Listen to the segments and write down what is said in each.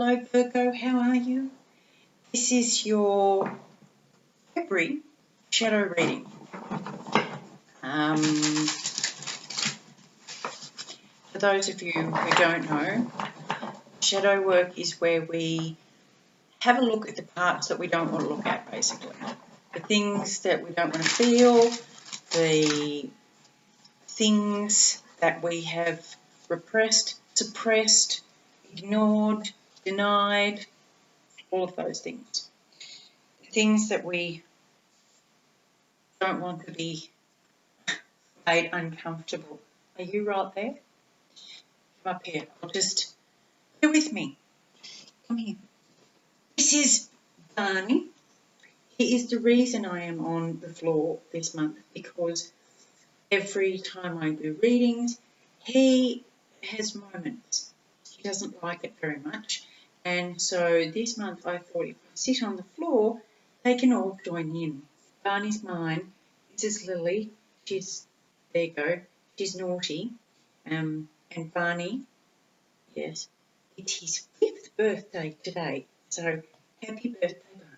Hello Virgo, how are you? This is your February shadow reading. For those of you who don't know, shadow work is where we have a look at the parts that we don't want to look at, basically. The things that we don't want to feel, the things that we have repressed, suppressed, ignored, denied, all of those things. The things that we don't want to be made uncomfortable. Are you right there? Come up here. I'll just bear with me. Come here. This is Barney. He is the reason I am on the floor this month, because every time I do readings, he has moments. He doesn't like it very much. And so this month I thought if I sit on the floor, they can all join in. Barney's mine. This is Lily. There you go. She's naughty. And Barney, yes, it's his 5th birthday today. So happy birthday, Barney.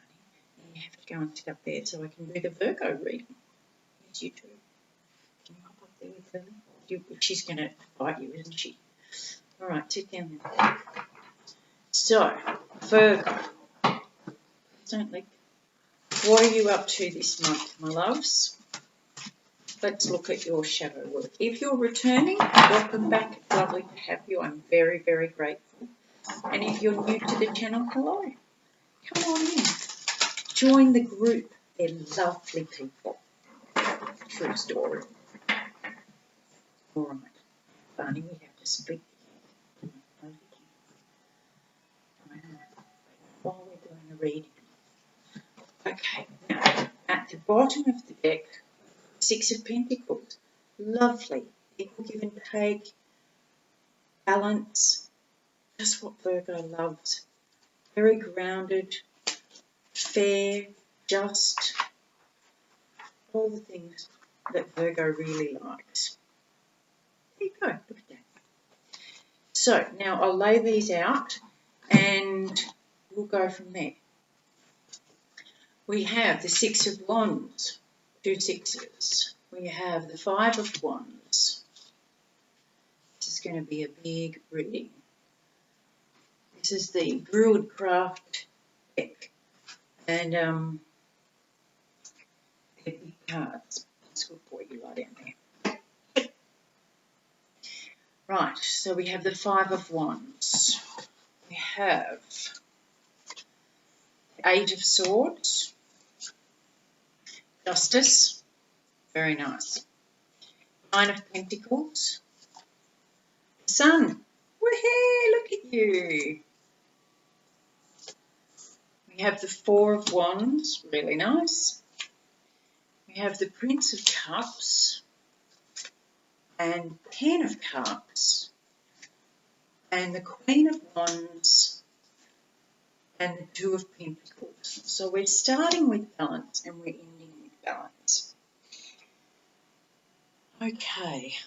And you have to go and sit up there so I can do the Virgo reading. Yes, you too. Can you hop up there with Lily? She's going to fight you, isn't she? All right, sit down there. So, Virgo. Don't leak. What are you up to this month, my loves? Let's look at your shadow work. If you're returning, welcome back. It's lovely to have you. I'm very, very grateful. And if you're new to the channel, hello. Come on in. Join the group. They're lovely people. True story. All right. Barney, we have to split while we're doing the reading. Okay, now at the bottom of the deck, 6 of Pentacles. Lovely. Equal give and take. Balance. Just what Virgo loves. Very grounded. Fair. Just. All the things that Virgo really likes. There you go. Look at that. So now I'll lay these out and we'll go from there. We have the 6 of Wands. 2 6s. We have the 5 of Wands. This is going to be a big reading. This is the Druid craft deck. And they're big cards. That's good for you, lie down there. Right, so we have the 5 of Wands. We have the 8 of Swords. Justice. Very nice. 9 of Pentacles. Sun. Woohoo! Look at you. We have the 4 of Wands. Really nice. We have the Prince of Cups. And 10 of Cups. And the Queen of Wands. And the 2 of Pentacles. So we're starting with balance and we're ending with balance. Okay.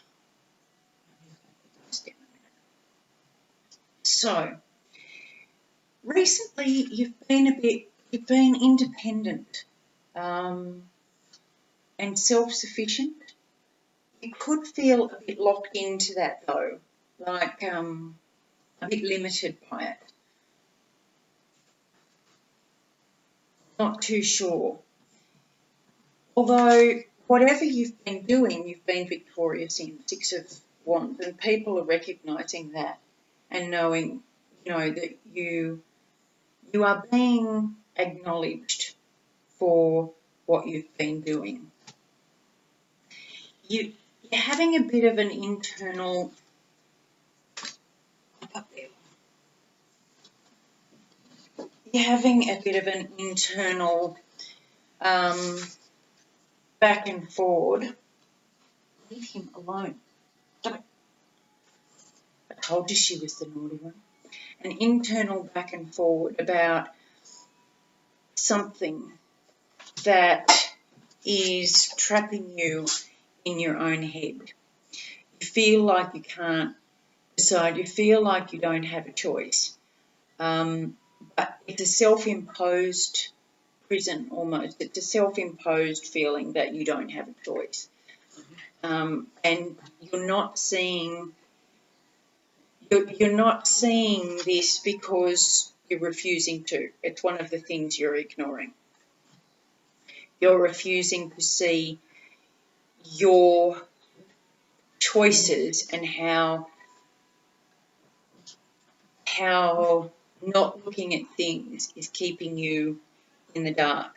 So, recently you've been independent and self-sufficient. You could feel a bit locked into that though, like a bit limited by it. Not too sure. Although whatever you've been doing, you've been victorious in. 6 of Wands, and people are recognising that and knowing, that you are being acknowledged for what you've been doing. You're having a bit of an internal back and forward. Leave him alone. Stop it. I told you she was the naughty one. An internal back and forward about something that is trapping you in your own head. You feel like you can't decide. You feel like you don't have a choice. But it's a self-imposed prison almost. It's a self-imposed feeling that you don't have a choice. And you're not seeing this because you're refusing to. It's one of the things you're ignoring. You're refusing to see your choices and how not looking at things is keeping you in the dark.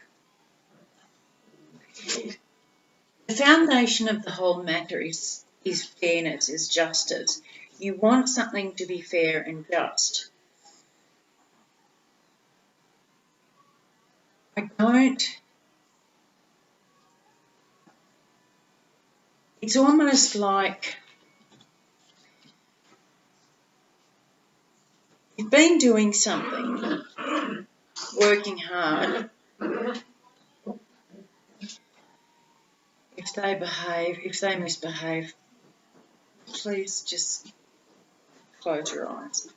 The foundation of the whole matter is fairness, is justice. You want something to be fair and just. It's almost like you've been doing something, working hard. If they misbehave, please just close your eyes.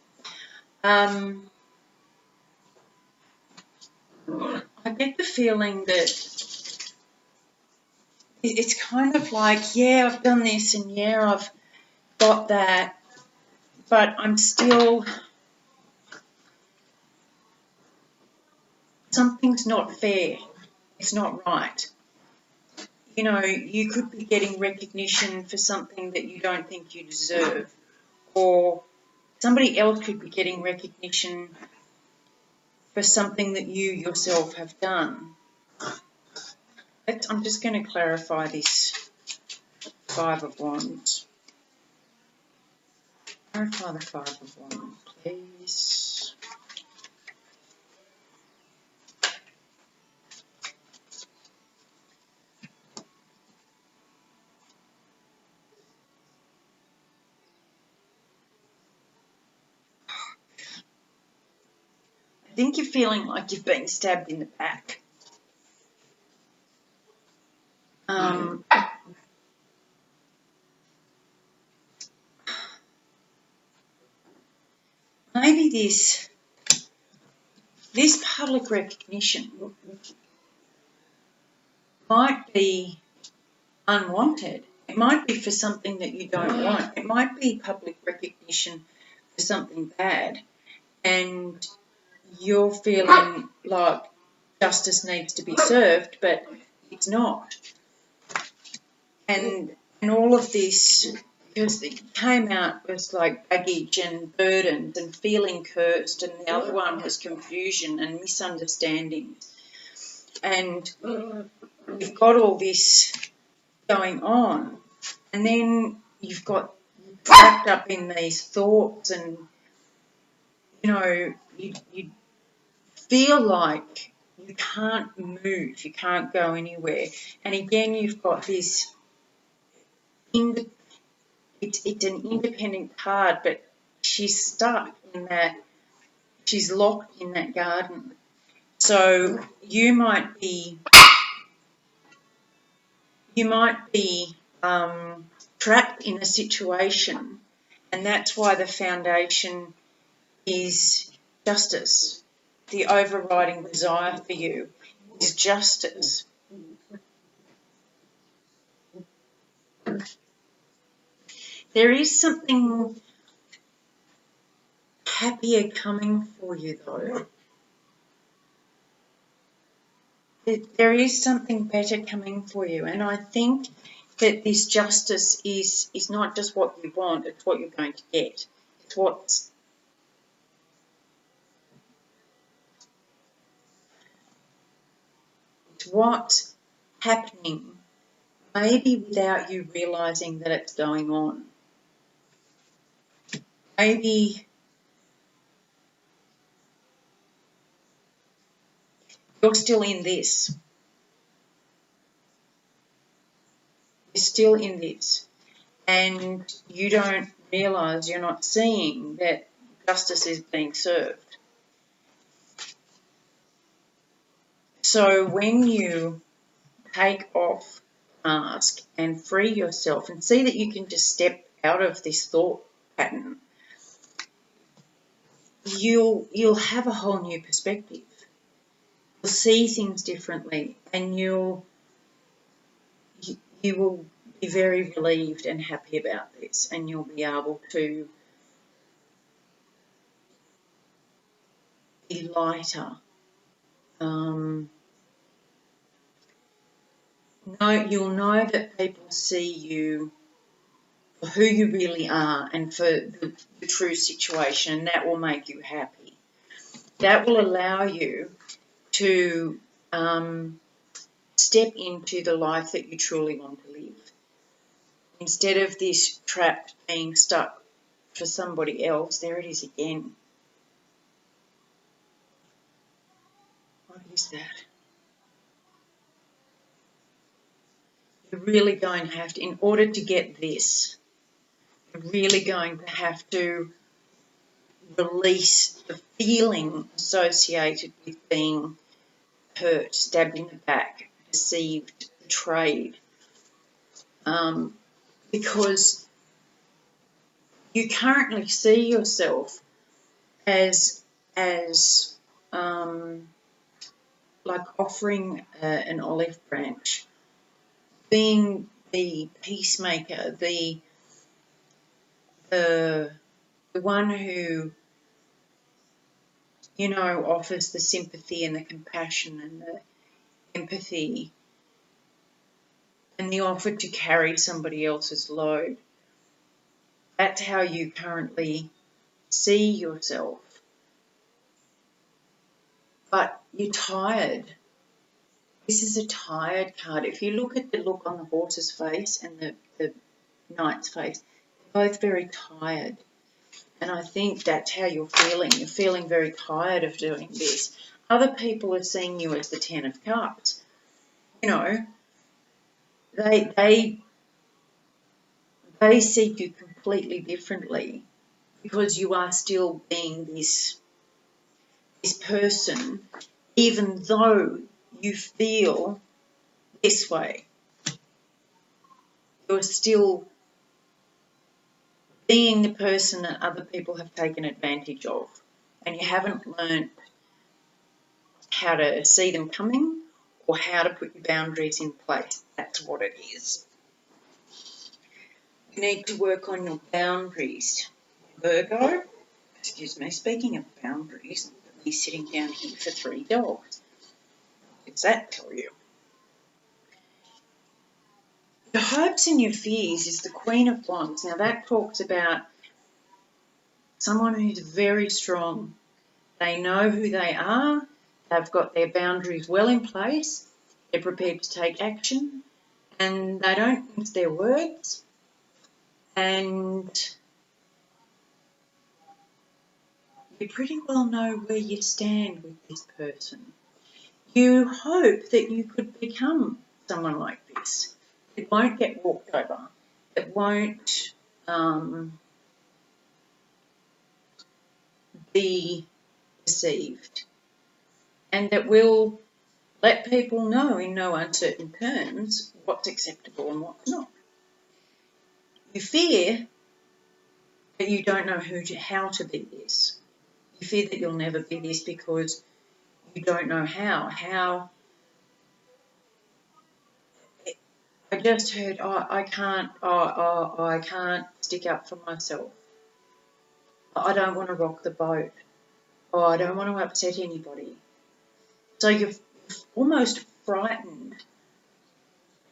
I get the feeling that it's kind of like, yeah, I've done this and yeah, I've got that, but I'm still, something's not fair. It's not right. You know, you could be getting recognition for something that you don't think you deserve, or somebody else could be getting recognition for something that you yourself have done. I'm just going to clarify this Five of Wands. Clarify the Five of Wands, please. I think you're feeling like you've been stabbed in the back. Maybe this public recognition might be unwanted. It might be for something that you don't want. It might be public recognition for something bad, and you're feeling like justice needs to be served, but it's not. And all of this, because it came out was like baggage and burdens and feeling cursed, and the other one was confusion and misunderstandings. And you've got all this going on, and then you've got wrapped up in these thoughts, and you feel like you can't move, you can't go anywhere. And again, you've got this it's an independent card, but she's stuck in that, she's locked in that garden. So you might be trapped in a situation, and that's why the foundation is justice. The overriding desire for you is justice. There is something happier coming for you, though. There is something better coming for you, and I think that this justice is not just what you want, it's what you're going to get. It's what's happening, maybe without you realising that it's going on. Maybe you're still in this. You're still in this. And you don't realise, you're not seeing that justice is being served. So when you take off the mask and free yourself and see that you can just step out of this thought pattern, you'll have a whole new perspective. You'll see things differently, and you will be very relieved and happy about this, and you'll be able to be lighter. You'll know that people see you for who you really are and for the true situation, and that will make you happy. That will allow you to step into the life that you truly want to live. Instead of this trap being stuck for somebody else, there it is again. What is that? You're really going to have to, in order to get this, you're really going to have to release the feeling associated with being hurt, stabbed in the back, deceived, betrayed, because you currently see yourself as like offering an olive branch, being the peacemaker, the one who, you know, offers the sympathy and the compassion and the empathy and the offer to carry somebody else's load. That's how you currently see yourself. But you're tired. This is a tired card. If you look at the look on the horse's face and the knight's face, they're both very tired. And I think that's how you're feeling. You're feeling very tired of doing this. Other people are seeing you as the Ten of Cups. You know, they see you completely differently because you are still being this person, even though you feel this way. You're still being the person that other people have taken advantage of, and you haven't learned how to see them coming or how to put your boundaries in place. That's what it is. You need to work on your boundaries, Virgo. Excuse me, speaking of boundaries, me sitting down here for 3 dogs. What does that tell you? Your hopes and your fears is the Queen of Wands. Now that talks about someone who's very strong. They know who they are. They've got their boundaries well in place. They're prepared to take action, and they don't mince their words. And you pretty well know where you stand with this person. You hope that you could become someone like this. It won't get walked over. It won't be deceived. And that will let people know in no uncertain terms what's acceptable and what's not. You fear that you don't know how to be this. You fear that you'll never be this because you don't know how. I just heard, I can't stick up for myself. I don't want to rock the boat. I don't want to upset anybody. So you're almost frightened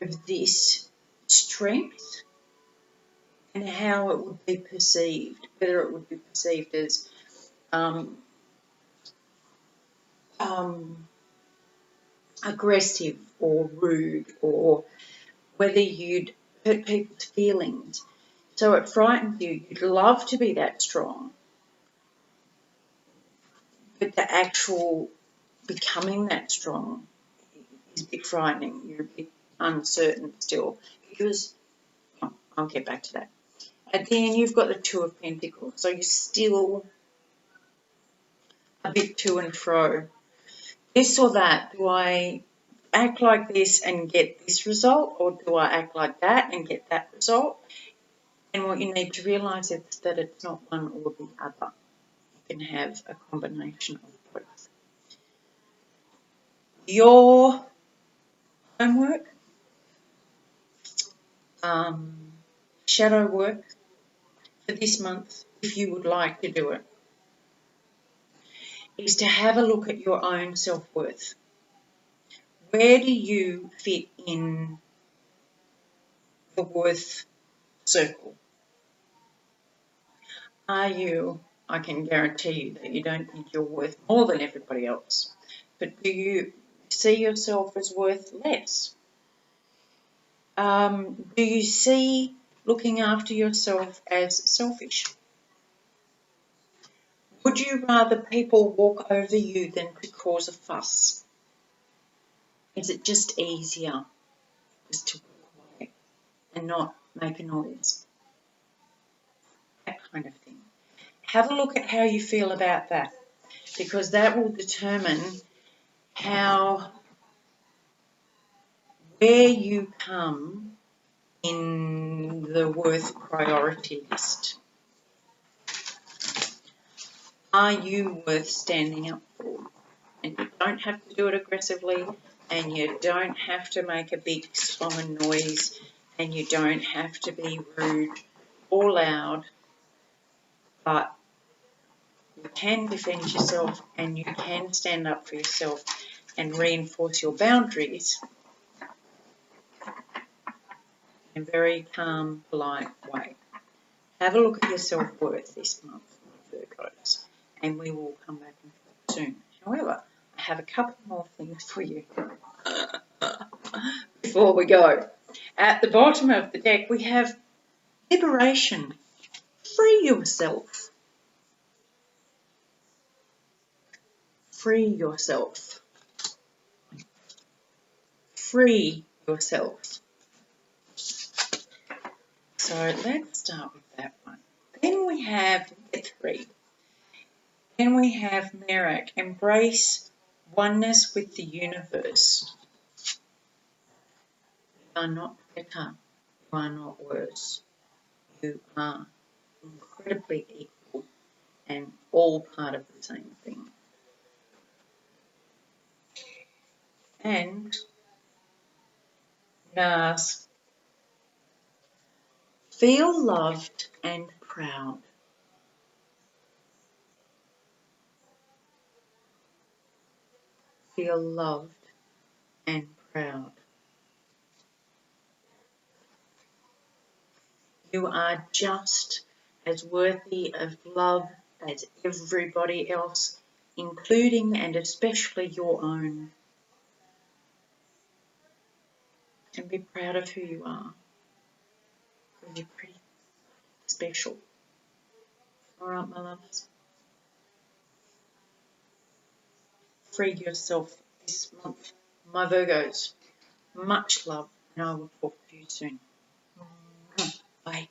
of this strength and how it would be perceived, whether it would be perceived as aggressive or rude, or whether you'd hurt people's feelings. So it frightens you. You'd love to be that strong, but the actual becoming that strong is a bit frightening. You're a bit uncertain still because, I'll get back to that. And then you've got the Two of Pentacles, so you're still a bit to and fro. This or that, do I act like this and get this result, or do I act like that and get that result? And what you need to realise is that it's not one or the other. can have a combination of both. Your homework, shadow work for this month, if you would like to do it, is to have a look at your own self-worth. Where do you fit in the worth circle? Are you, I can guarantee you that you don't think you're worth more than everybody else, but do you see yourself as worth less? Do you see looking after yourself as selfish? Would you rather people walk over you than to cause a fuss? Is it just easier just to walk away and not make a noise? That kind of thing. Have a look at how you feel about that, because that will determine where you come in the worth priority list. Are you worth standing up for? And you don't have to do it aggressively, and you don't have to make a big song and noise, and you don't have to be rude or loud, but you can defend yourself and you can stand up for yourself and reinforce your boundaries in a very calm, polite way. Have a look at your self-worth this month, Virgos, and we will come back and talk soon. However, I have a couple more things for you before we go. At the bottom of the deck, we have liberation. Free yourself. Free yourself. Free yourself. So let's start with that one. Then we have the 3. Then we have Merak. Embrace oneness with the universe. You are not better. You are not worse. You are incredibly equal and all part of the same thing. And Nas, feel loved and proud. Feel loved and proud. You are just as worthy of love as everybody else, including and especially your own. And be proud of who you are, because you're pretty special. All right, my loves. Free yourself this month, my Virgos. Much love, and I will talk to you soon. Bye.